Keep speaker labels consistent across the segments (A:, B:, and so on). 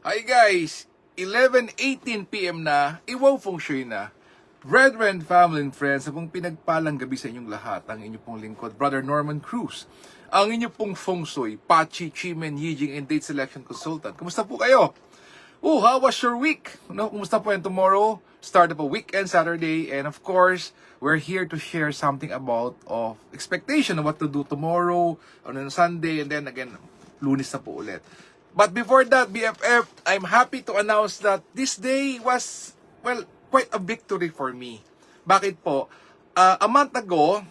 A: Hi guys! 11:18 PM na, Iwaw Feng Shui na. Brethren, family and friends, sa pong pinagpalang gabi sa inyong lahat, ang inyong pong lingkod, Brother Norman Cruz, ang inyong pong Feng Shui, Pachi, Chimen, Yijing, and Date Selection Consultant. Kumusta po kayo? Oh, how was your week? No, kumusta po yan tomorrow? Start of a weekend, Saturday, and of course, we're here to share something about of expectation of what to do tomorrow, on Sunday, and then again, Lunes na po ulit. But before that, BFF, I'm happy to announce that this day was, well, quite a victory for me. Bakit po? A month ago,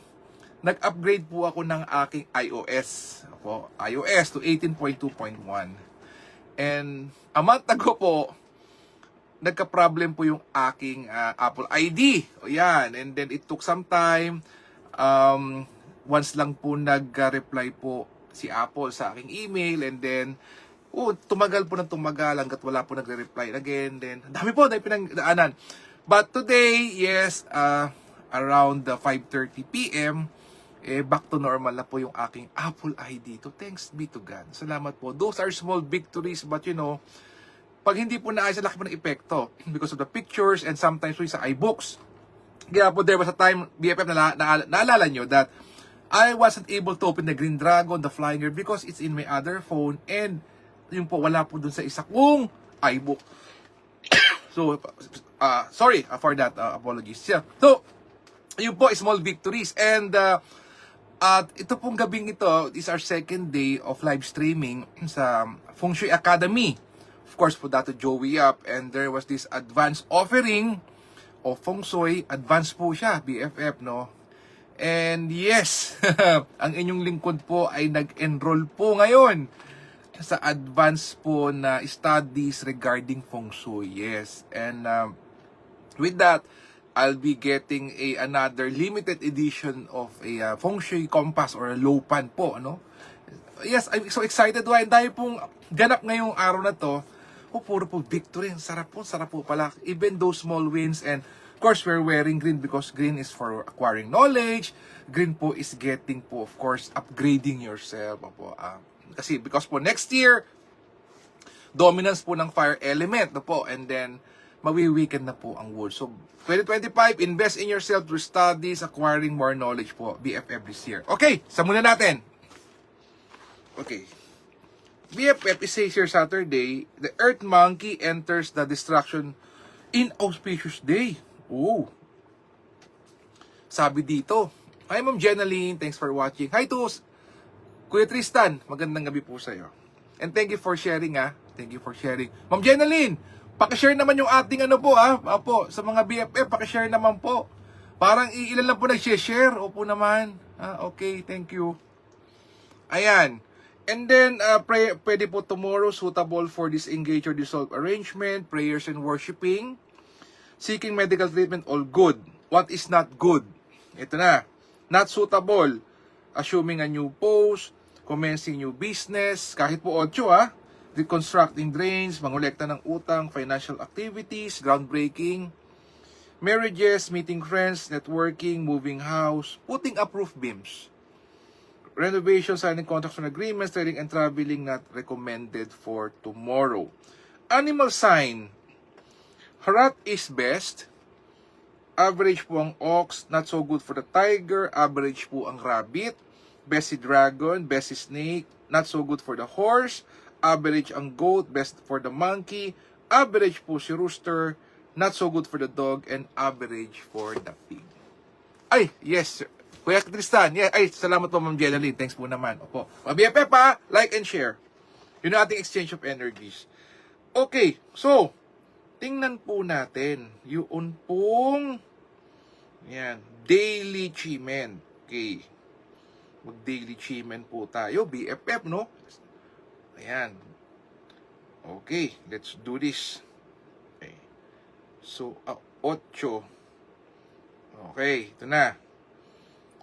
A: nag-upgrade po ako ng aking iOS. iOS to 18.2.1. And a month ago po, nagka-problem po yung aking Apple ID. O yan. And then it took some time. Once lang po nag-reply po si Apple sa aking email. And then, tumagal po ng tumagal hanggat wala po nagre-reply again. Then, dami po na pinagdaanan. But today, yes, around 5:30 PM, back to normal na po yung aking Apple ID. So, thanks be to God. Salamat po. Those are small victories, but you know, pag hindi po naayos, laki po ng epekto because of the pictures and sometimes sa iBooks. Kaya po, there was a time, BFF, naalala nyo that I wasn't able to open the Green Dragon, the Flying Bird, because it's in my other phone, and yung po, wala po dun sa isa kong iBook. So, sorry for that, apologies. Yeah. So, yun po, small victories. And, ito pong gabing ito is our second day of live streaming sa Feng Shui Academy. Of course, po dato Joey Up, and there was this advance offering of Feng Shui. Advance po siya, BFF, no? And yes, ang inyong lingkod po ay nag-enroll po ngayon sa advance po na studies regarding Feng Shui. Yes. And with that, I'll be getting another limited edition of a Feng Shui compass or a Lopan po, ano? Yes, I'm so excited. Dahil pong ganap ngayong araw na to, puro po victory. Sarap po pala. Even those small wins, and of course, we're wearing green because green is for acquiring knowledge. Green po is getting po, of course, upgrading yourself. Kasi because po next year, dominance po ng fire element na po, and then mawi-weaken na po ang wood. So 2025, invest in yourself through studies, acquiring more knowledge po, BFF this year. Okay, muna natin. Okay. BFF is says here Saturday, the Earth Monkey enters the destruction inauspicious day. Oh. Sabi dito. Hi Ma'am Jenaline, thanks for watching. Hi to Kuya Tristan, magandang gabi po sa iyo. And thank you for sharing Thank you for sharing. Ma'am Jenaline, paki-share naman yung ating Apo, sa mga BFF, paki-share naman po. Parang ilan lang po nag-share. Opo naman. Okay, thank you. Ayan. And then, pwede po tomorrow, suitable for disengage or dissolve arrangement, prayers and worshiping, seeking medical treatment, all good. What is not good? Ito na. Not suitable. Assuming a new post, commencing new business, kahit po 8 reconstructing drains, mangolekta ng utang, financial activities, groundbreaking, marriages, meeting friends, networking, moving house, putting up roof beams, renovation, signing contracts and agreements, trading and traveling not recommended for tomorrow. Animal sign, Harat is best, average po ang ox, not so good for the tiger, average po ang rabbit, best si dragon, best si snake, not so good for the horse, average ang goat, best for the monkey, average po si rooster, not so good for the dog, and average for the pig. Ay, yes, sir. Kuya Tristan, yeah, ay, salamat po Ma'am Jenaline, thanks po naman. Opo. BFF like and share. Yun ang ating exchange of energies. Okay, so, tingnan po natin yung pong daily chimen. Okay. Mag-daily chimen po tayo, BFF, no? Ayan. Okay, let's do this. Okay. So, 8. Okay, ito na.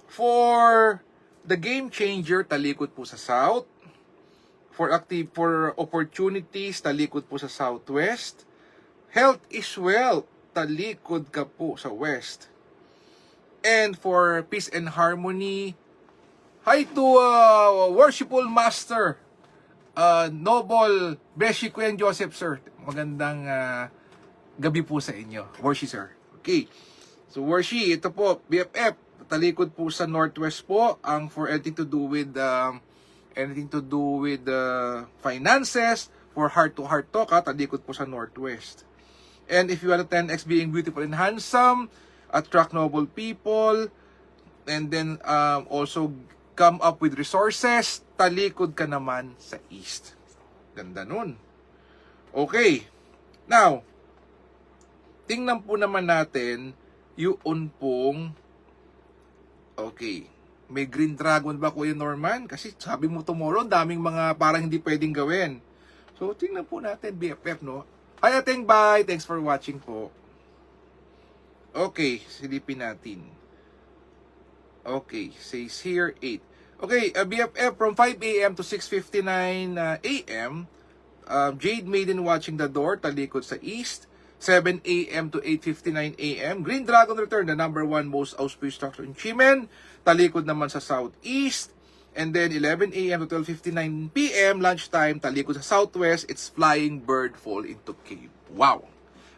A: For the game changer, talikod po sa south. For opportunities, talikod po sa southwest. Health is wealth, talikod ka po sa west. And for peace and harmony, hi to worshipful master Noble Beshi Kuya Joseph, sir. Magandang gabi po sa inyo. Worshi, sir. Okay. So, Worshi, ito po, BFF. Talikod po sa Northwest po. Ang for anything to do with finances, for heart-to-heart talk, talikod po sa Northwest. And if you want to 10x being beautiful and handsome, attract noble people, and then also come up with resources, talikod ka naman sa East. Ganda nun. Okay. Now, tingnan po naman natin yung pong, okay, may green dragon ba Kuya Norman? Kasi sabi mo tomorrow, daming mga parang hindi pwedeng gawin. So, tingnan po natin, BFF, no? Ay, bye. Thanks for watching po. Okay, silipin natin. Okay, says here 8. Okay, BFF from 5 a.m. to 6:59 a.m. Jade Maiden watching the door, talikod sa East. 7 a.m. to 8:59 a.m. Green Dragon Return, the number 1 most auspicious structure in Chimen, talikod naman sa Southeast. And then 11 a.m. to 12:59 p.m. lunchtime, talikod sa Southwest. It's Flying Bird Fall into Cave. Wow!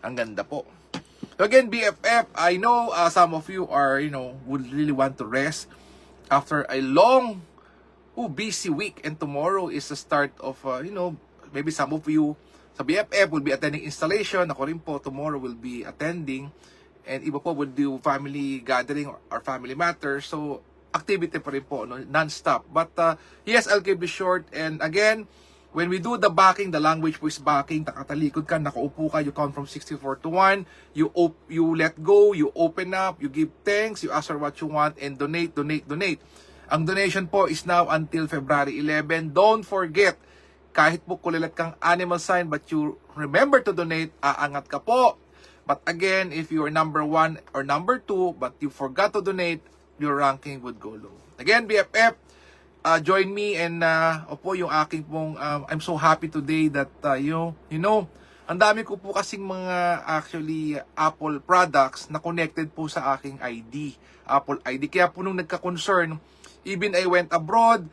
A: Ang ganda po. So again, BFF, I know some of you are, would really want to rest after a long, busy week. And tomorrow is the start of, maybe some of you sa BFF will be attending installation. Ako rin po, tomorrow will be attending. And iba po would do family gathering or family matters. So, activity pa rin po, non-stop. But, yes, I'll keep it short. And again, when we do the backing, the language po is backing, nakatalikod ka, nakaupo ka, you count from 64 to 1, you let go, you open up, you give thanks, you ask for what you want, and donate. Ang donation po is now until February 11. Don't forget, kahit po kulilat kang animal sign, but you remember to donate, aangat ka po. But again, if you're number 1 or number 2, but you forgot to donate, your ranking would go low. Again, BFF, join me and opo yung aking pong I'm so happy today that ang dami ko po kasing mga actually Apple products na connected po sa aking ID, Apple ID. Kaya po nung nagka-concern, even I went abroad,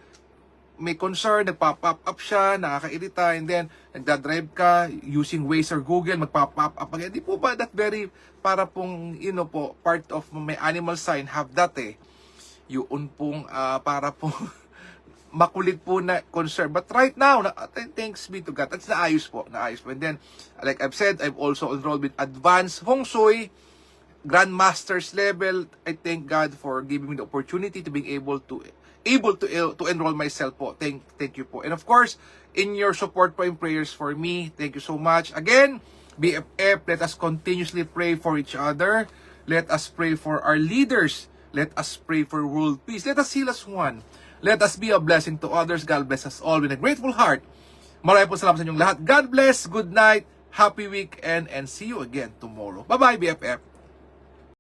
A: may concern, nagpa-pop up siya, nakakairita, and then nagdadrive ka using Waze or Google, magpa-pop up again. Di po ba that very para pong po part of my animal sign have that yun pong para pong makulit po na concern. But right now, thanks be to God, that's naayos po. And then, like I've said, I've also enrolled with Advanced Feng Shui, Grandmaster's level. I thank God for giving me the opportunity to being able to enroll myself po. Thank you po. And of course, in your support po and prayers for me, thank you so much. Again, BFF, let us continuously pray for each other. Let us pray for our leaders. Let us pray for world peace. Let us heal as one. Let us be a blessing to others. God bless us all with a grateful heart. Maraming po salamat sa inyong lahat. God bless, good night, happy weekend, and see you again tomorrow. Bye-bye, BFF.